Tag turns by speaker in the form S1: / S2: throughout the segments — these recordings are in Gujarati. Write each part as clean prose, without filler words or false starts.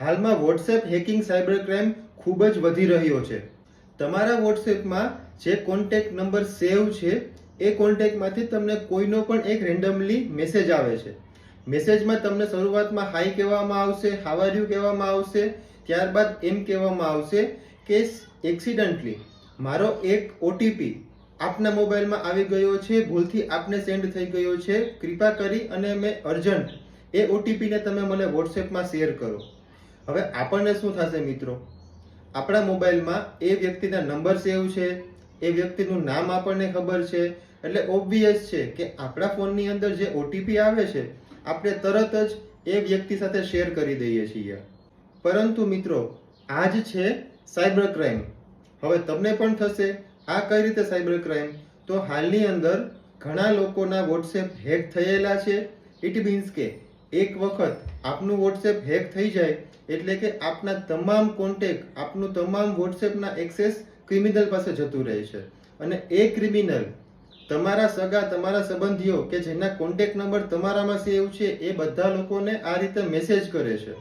S1: હાલમાં વોટ્સએપ હેકિંગ સાયબર ક્રાઇમ ખૂબ જ વધી રહ્યો છે. તમારા વોટ્સએપમાં જે કોન્ટેક્ટ નંબર સેવ છે એ કોન્ટેક્ટમાંથી તમને કોઈનો પણ એક રેન્ડમલી મેસેજ આવે છે. મેસેજમાં તમને શરૂઆતમાં હાઈ કહેવામાં આવશે, હાવ આર યુ કહેવામાં આવશે, ત્યારબાદ એમ કહેવામાં આવશે કે એક્સિડન્ટલી મારો એક ઓટીપી આપના મોબાઈલમાં આવી ગયો છે, ભૂલથી આપને સેન્ડ થઈ ગયો છે, કૃપા કરી અને મેં અર્જન્ટ એ ઓટીપીને તમે મને વોટ્સએપમાં શેર કરો. હવે આપણને શું થશે મિત્રો? આપણા મોબાઈલમાં એ વ્યક્તિના નંબર સેવ છે, એ વ્યક્તિનું નામ આપણને ખબર છે, એટલે ઓબ્વિયસ છે કે આપણા ફોનની અંદર જે ઓટીપી આવે છે આપણે તરત જ એ વ્યક્તિ સાથે શેર કરી દઈએ છીએ. પરંતુ મિત્રો, આ જ છે સાયબર ક્રાઇમ. હવે તમને પણ થશે આ કઈ રીતે સાયબર ક્રાઇમ? તો હાલની અંદર ઘણા લોકોના વોટ્સએપ હેક થયેલા છે. ઇટ મીન્સ કે એક વખત આપનું વોટ્સએપ હેક થઈ જાય એટલે કે આપના તમામ કોન્ટેક્ટ, આપનું તમામ વોટ્સએપના એક્સેસ ક્રિમિનલ પાસે જતું રહે છે અને એ ક્રિમિનલ તમારા સગા, તમારા સંબંધીઓ કે જેના કોન્ટેક્ટ નંબર તમારામાં સેવ છે એ બધા લોકોને આ રીતે મેસેજ કરે છે.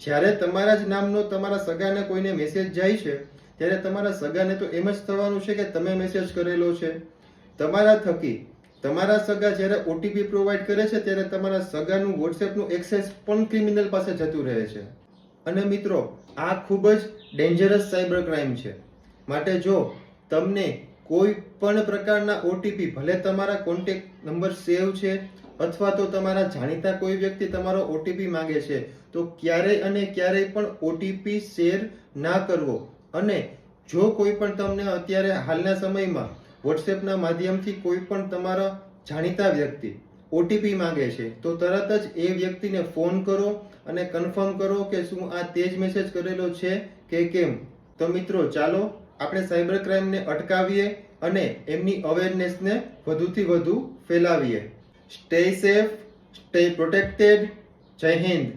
S1: જ્યારે તમારા જ નામનો તમારા સગાને કોઈને મેસેજ જાય છે ત્યારે તમારા સગાને તો એમ જ થવાનું છે કે તમે મેસેજ કરેલો છે. તમારા થકી તમારા સગા જ્યારે ઓટીપી પ્રોવાઈડ કરે છે ત્યારે તમારા સગાનું વોટ્સએપનું એક્સેસ પણ ક્રિમિનલ પાસે જતું રહે છે. અને મિત્રો, આ ખૂબ જ ડેન્જરસ સાયબર ક્રાઇમ છે. માટે જો તમને કોઈ પણ પ્રકારના ઓટીપી, ભલે તમારા કોન્ટેક્ટ નંબર સેવ છે અથવા તો તમારા જાણીતા કોઈ વ્યક્તિ તમારો ઓટીપી માંગે છે, તો ક્યારેય અને ક્યારેય પણ ઓટીપી શેર ના કરવો. અને જો કોઈ પણ તમને અત્યારે હાલના સમયમાં વોટ્સએપના માધ્યમથી કોઈ પણ તમારા જાણીતા વ્યક્તિ ઓટીપી માંગે છે તો તરત જ એ વ્યક્તિને ફોન કરો અને કન્ફર્મ કરો કે શું આ તે જ મેસેજ કરેલો છે કે કેમ. તો મિત્રો, ચાલો આપણે સાયબર ક્રાઇમને અટકાવીએ અને એમની અવેરનેસને વધુથી વધુ ફેલાવીએ. Stay safe, stay protected. Jai Hind.